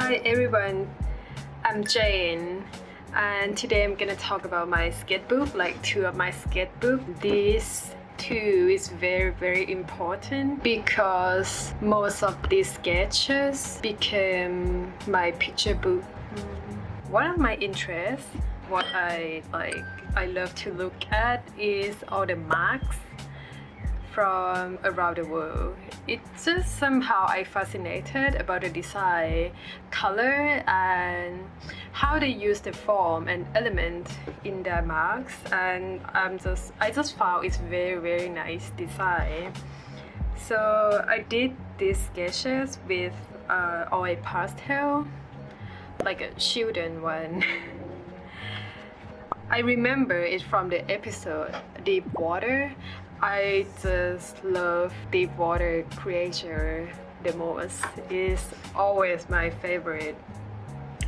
Hi everyone, I'm Jane and today I'm gonna talk about my sketchbook, like two of my sketchbook. This two is very important because most of these sketches became my picture book. One of my interests, what I love to look at is all the marks from around the world. It's just somehow I fascinated about the design, color, and how they use the form and element in their marks. And I just found it's very nice design. So I did these sketches with oil pastel, like a children one. I remember it from the episode Deep Water. I just love deep water creature the most. It's always my favorite.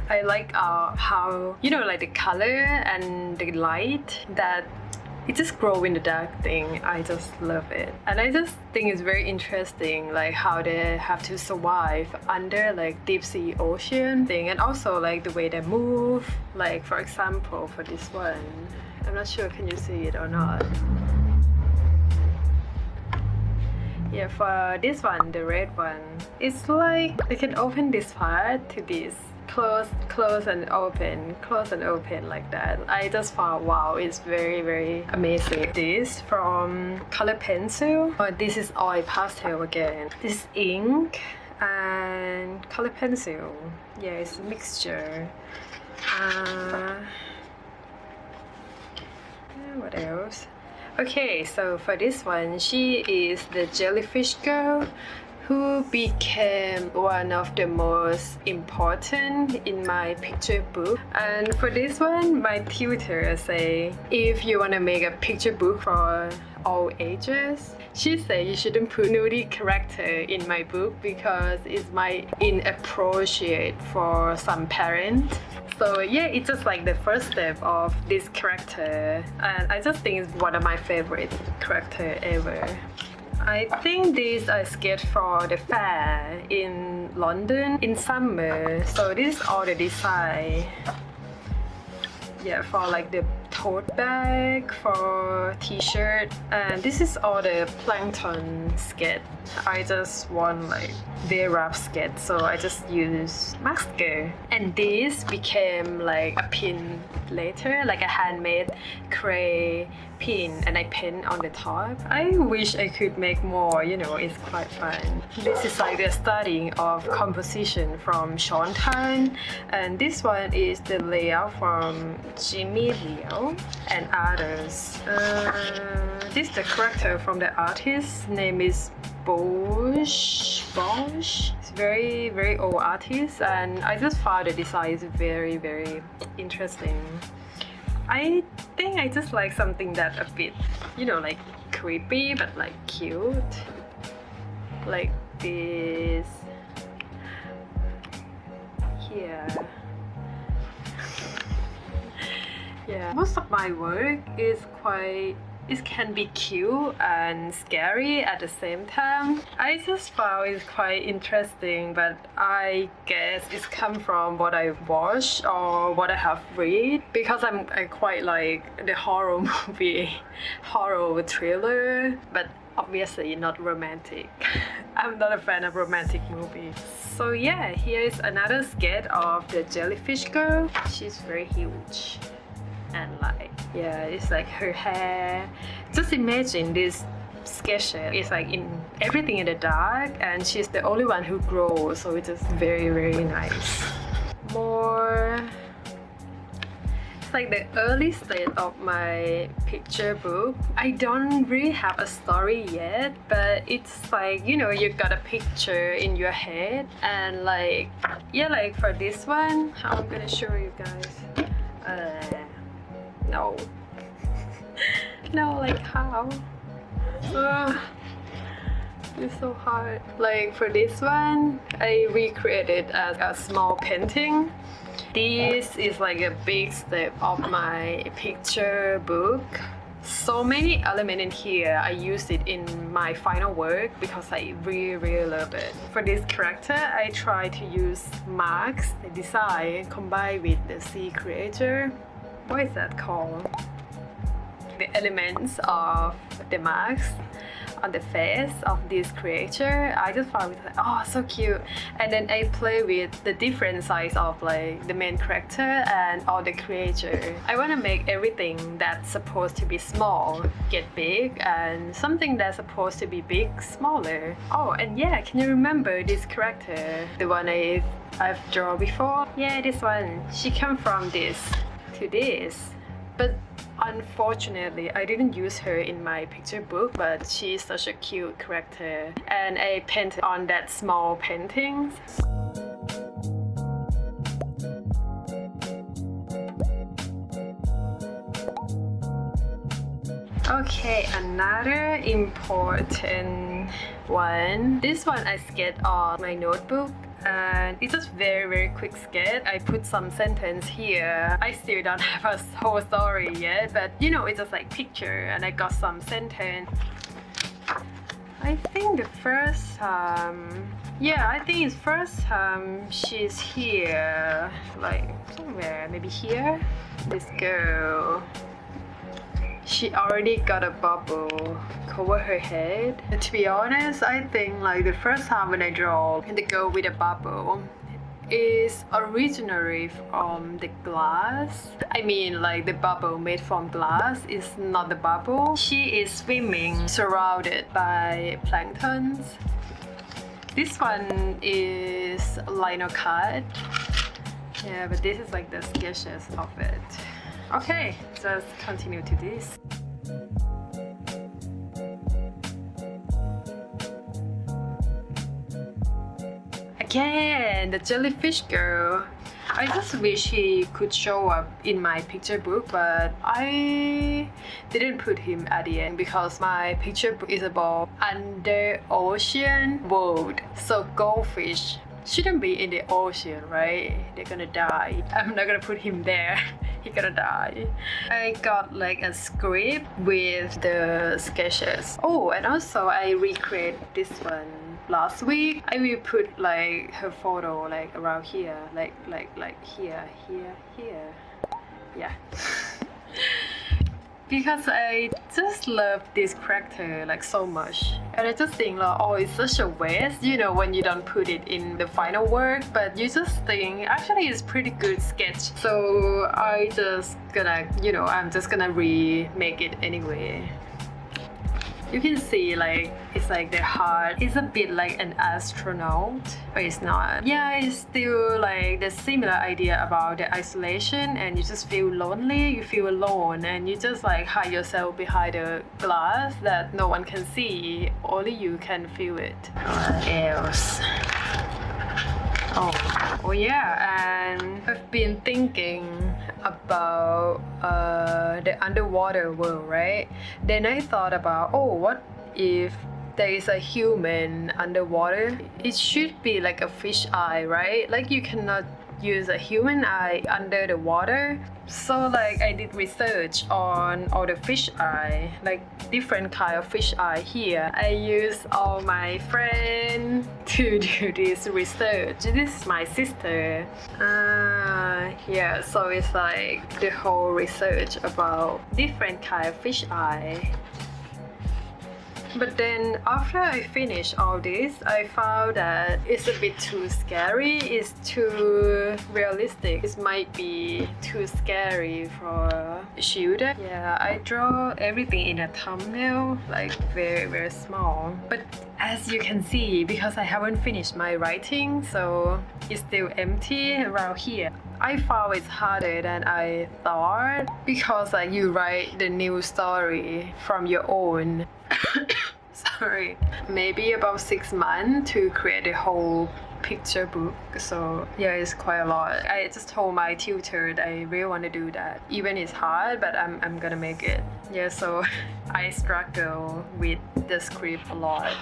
I like how, like the color and the light that it just grows in the dark thing. I just love it. And I just think it's very interesting, like how they have to survive under like deep sea ocean thing, and also like the way they move. Like for example, for this one, I'm not sure can you see it or not. Yeah, for this one, the red one, it's like I can open this part to this, close and open, close and open like that. I just found wow, it's very amazing. This from color pencil. This is oil pastel again. This ink and color pencil. Yeah, it's a mixture. What else? Okay, so for this one, she is the Jellyfish Girl who became one of the most important in my picture book. And for this one, my tutor say, if you want to make a picture book for all ages, she said you shouldn't put nudie character in my book because it might inappropriate for some parents. So yeah, it's just like the first step of this character, and I just think it's one of my favorite character ever. I think this I sketched for the fair in London in summer. So this is all the design. Yeah, for like the tote bag, for t-shirt, and this is all the plankton sketch. I just want like very rough sketch, so I just use mascara. And this became like a pin later, like a handmade clay pin, and I pin on the top. I wish I could make more, it's quite fun. This is like the starting of composition from Sean Tan, and this one is the layout from Jimmy Liu and others. This is the character from the artist. Name is Bosch. It's very old artist, and I just found the design is very interesting. I think I just like something that a bit, like creepy but like cute. Like this here. Yeah, most of my work is it can be cute and scary at the same time. I just found it quite interesting, but I guess it's come from what I watch or what I have read, because I quite like the horror movie, horror thriller, but obviously not romantic. I'm not a fan of romantic movies. So yeah, here is another sketch of the Jellyfish Girl. She's very huge. And like, yeah, it's like her hair. Just imagine this sketch. It's like in everything in the dark, and she's the only one who grows, so it's just very nice. More, it's like the early stage of my picture book. I don't really have a story yet, but it's like, you got a picture in your head, and like, yeah, like for this one, I'm gonna show you guys. No, like how? It's so hard. Like for this one, I recreated as a small painting. This is like a big step of my picture book. so many elements in here. I used it in my final work because I really love it. For this character, I try to use marks, the design combined with the sea creature. What is that called? The elements of the marks on the face of this creature. I just found it like, oh, so cute. And then I play with the different size of like the main character and all the creature. I want to make everything that's supposed to be small get big, and something that's supposed to be big smaller. Oh, and yeah, can you remember this character, the one I've drawn before? Yeah, this one. She came from this to this, but unfortunately, I didn't use her in my picture book, but she's such a cute character, and I painted on that small paintings. Okay, another important one. This one I sketched on my notebook. And it's just very quick sketch. I put some sentence here. I still don't have a whole story yet, but you know, it's just like picture, and I got some sentence. I think the first time, yeah, I think it's first time she's here, like somewhere, maybe here. This girl, she already got a bubble cover her head. To be honest, I think like the first time when I draw the girl with a bubble is originally from the glass. I mean, like the bubble made from glass is not the bubble. She is swimming surrounded by planktons. This one is lino cut. Yeah, but this is like the sketches of it. Okay, just continue to this. Again, the Jellyfish Girl. I just wish he could show up in my picture book, but I didn't put him at the end because my picture book is about under ocean world. So goldfish shouldn't be in the ocean, right? They're gonna die. I'm not gonna put him there. He's gonna die. I got like a script with the sketches. Oh, and also I recreate this one last week. I will put like her photo like around here, like here. Yeah. Because I just love this character like so much, and I just think like, oh, it's such a waste, you know, when you don't put it in the final work, but you just think actually it's pretty good sketch, so I just gonna, you know, I'm just gonna remake it anyway. You can see like it's like the heart is a bit like an astronaut, but it's not. Yeah, it's still like the similar idea about the isolation, and you just feel lonely, you feel alone, and you just like hide yourself behind the glass that no one can see, only you can feel it. What else? Oh yeah, and I've been thinking about the underwater world, right? Then I thought about, oh, what if there is a human underwater? It should be like a fish eye, right? Like you cannot use a human eye under the water. So like I did research on all the fish eye, like different kind of fish eye here. I used all my friends to do this research. This is my sister. Yeah, so it's like the whole research about different kind of fish eye. But then after I finished all this, I found that it's a bit too scary, it's too realistic. It might be too scary for children. Yeah, I draw everything in a thumbnail, like very small. But as you can see, because I haven't finished my writing, so it's still empty around here. I found it's harder than I thought, because like you write the new story from your own. Sorry, maybe about 6 months to create a whole picture book. So yeah, it's quite a lot. I just told my tutor that I really want to do that. Even it's hard, but I'm gonna make it. Yeah, so I struggle with the script a lot,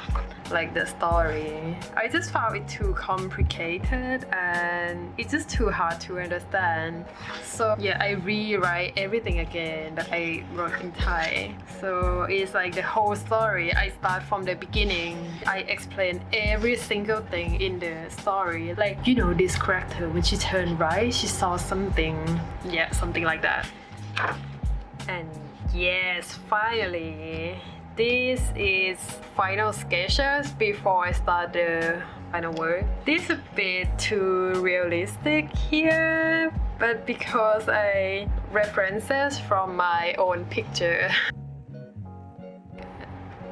like the story. I just found it too complicated and it's just too hard to understand. So yeah, I rewrite everything again that I wrote in Thai. So it's like the whole story. I start from the beginning. I explain every single thing in the story. Like, you know, this character, when she turned right, she saw something. Yeah, something like that. And yes, finally, this is final sketches before I start the final work. This is a bit too realistic here, but because I references from my own picture.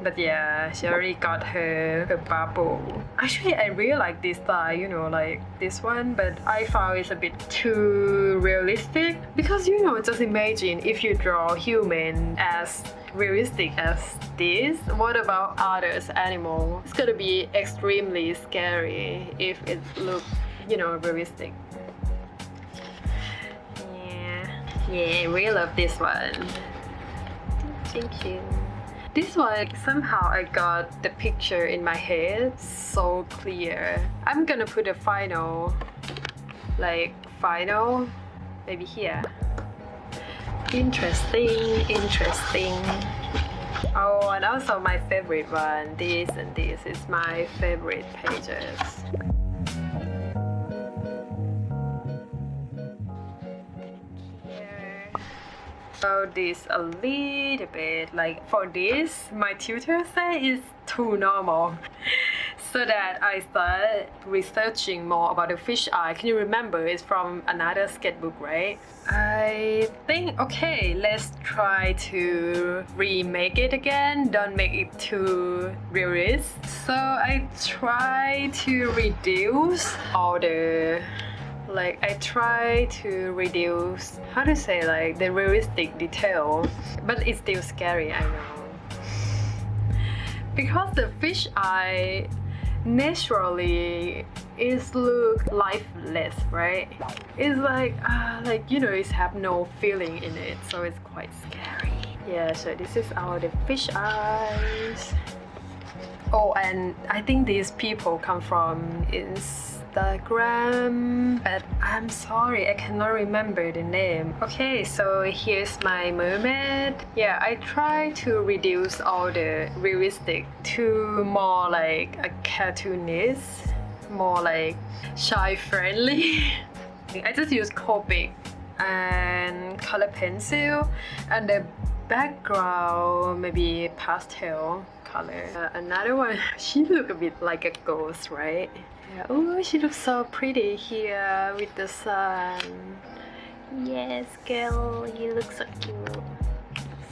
But yeah, she already got her bubble. Actually, I really like this style, you know, like this one, but I found it's a bit too realistic because, you know, just imagine if you draw human as realistic as this, what about others animal? It's gonna be extremely scary if it looks, you know, realistic. Yeah, I really love this one. Thank you. This one, somehow I got the picture in my head so clear. I'm gonna put a final, maybe here. Interesting. Oh, and also my favorite one, this and this is my favorite pages. So this a little bit, like for this, my tutor say is too normal. So that I started researching more about the fish eye. Can you remember? It's from another sketchbook, right? I think, okay, let's try to remake it again. Don't make it too realist. So I try to reduce all the how to say, like the realistic detail, but it's still scary, I know. Because the fish eye naturally is look lifeless, right? It's like you know, it have no feeling in it, so it's quite scary. Yeah, so this is our the fish eyes. Oh, and I think these people come from Instagram, but I'm sorry, I cannot remember the name. Okay, so here's my mermaid. Yeah, I try to reduce all the realistic to more like a cartoonist, more like child friendly. I just use Copic and color pencil, and the background maybe pastel color. Another one, she look a bit like a ghost, right? Yeah. Oh, she looks so pretty here with the sun. Yes, girl, you look so cute.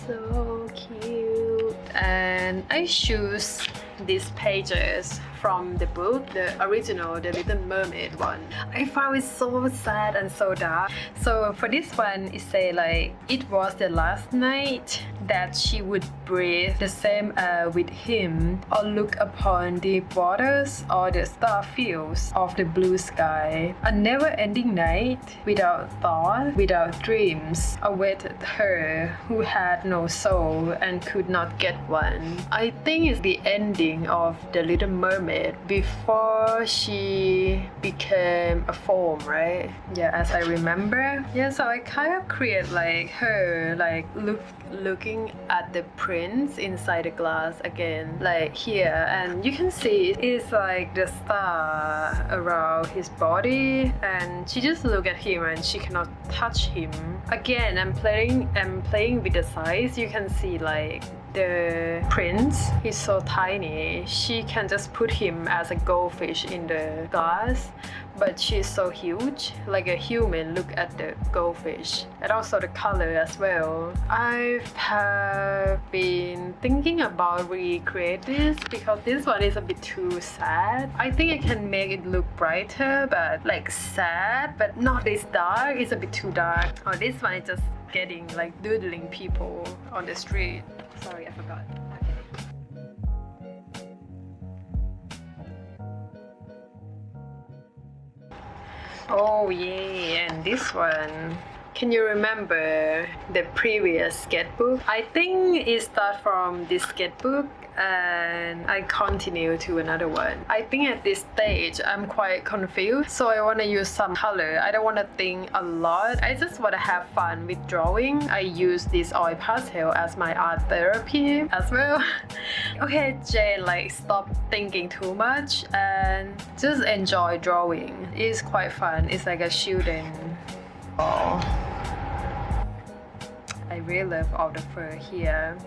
So cute. And I choose these pages from the book, the original, the Little Mermaid one. I found it so sad and so dark. So for this one, it say like, it was the last night that she would breathe the same air with him, or look upon the waters or the star fields of the blue sky. A never-ending night, without thought, without dreams, awaited her who had no soul and could not get one. I think it's the ending of the Little Mermaid before she became a foam, right? Yeah, as I remember. Yeah, so I kind of create like her like looking at the prince inside the glass again, like here, and you can see it's like the star around his body, and she just look at him and she cannot touch him. Again, I'm playing with the size. You can see like the prince, he's so tiny. She can just put him as a goldfish in the glass, but she's so huge, like a human look at the goldfish. And also the color as well. I have been thinking about recreate this because this one is a bit too sad. I think I can make it look brighter, but like sad, but not this dark. It's a bit too dark. Oh, this one is just getting like doodling people on the street. Sorry, I forgot. Okay. Oh yeah, and this one. Can you remember the previous sketchbook? I think it starts from this sketchbook and I continue to another one. I think at this stage I'm quite confused, so I want to use some color. I don't want to think a lot. I just want to have fun with drawing. I use this oil pastel as my art therapy as well. Okay, Jane, like stop thinking too much and just enjoy drawing. It's quite fun. It's like a shooting. Oh, I really love all the fur here.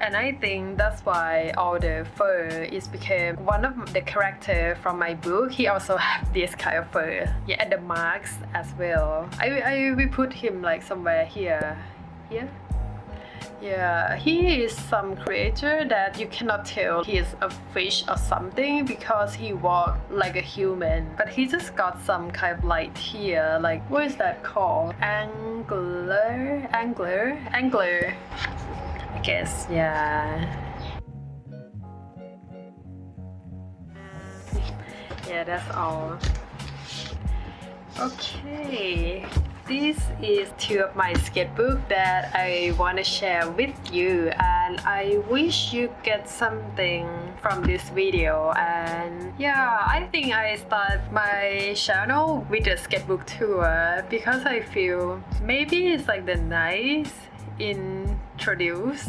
And I think that's why all the fur is became one of the character from my book. He also have this kind of fur. Yeah, and the marks as well. I will put him like somewhere here. Yeah. Yeah, he is some creature that you cannot tell he is a fish or something because he walks like a human. But he just got some kind of light here, like what is that called? Angler? I guess, yeah. Yeah, that's all. Okay. This is two of my sketchbook that I want to share with you, and I wish you get something from this video. And yeah, I think I start my channel with a sketchbook tour because I feel maybe it's like the nice introduce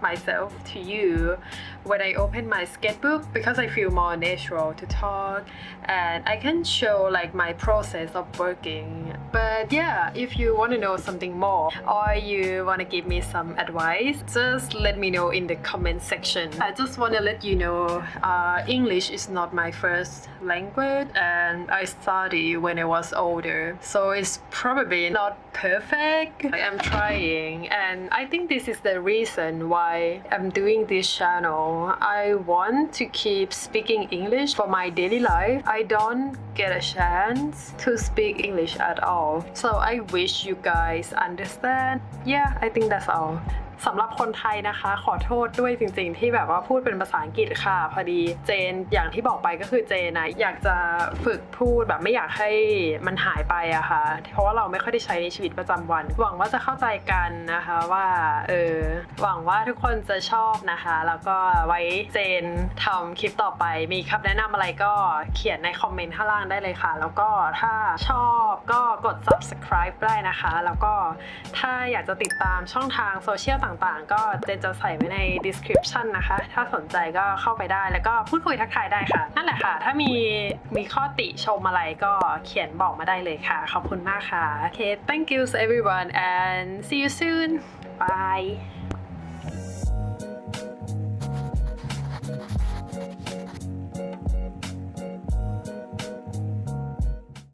myself to you when I open my sketchbook because I feel more natural to talk and I can show like my process of working. But yeah, if you want to know something more or you want to give me some advice, just let me know in the comment section. I just want to let you know English is not my first language and I studied when I was older, so it's probably not perfect. I'm trying, and I think this is the reason why I'm doing this channel. I want to keep speaking English for my daily life. I don't get a chance to speak English at all, so I wish you guys understand. Yeah, I think that's all. สำหรับคนไทยนะคะขอโทษด้วยจริงๆที่แบบว่าพูดเป็นภาษาอังกฤษค่ะพอดีเจนอย่างที่บอกไปก็คือเจนนะอยากจะฝึกพูดแบบไม่อยากให้มันหายไปอะค่ะเพราะว่าเราไม่ค่อยได้ใช้ในชีวิตประจำวันหวังว่าจะเข้าใจกันนะคะว่าหวังว่าทุกคนจะชอบนะคะแล้วก็ไว้เจนทำคลิปต่อไปมีคำแนะนำอะไรก็เขียนในคอมเมนต์ข้างล่างได้เลยค่ะแล้วก็ถ้าชอบก็กด subscribe ได้นะคะแล้วก็ถ้าอยากจะติดตามช่องทางโซเชียลต่างๆก็เจนจะใส่ไว้ใน description นะคะถ้าสนใจก็เข้าไปได้แล้วก็พูดคุยทักทายได้ค่ะนั่นแหละค่ะถ้ามีข้อติชมอะไรก็เขียนบอกมาได้เลยค่ะขอบคุณมากค่ะ Okay, thank you everyone and see you soon. Bye.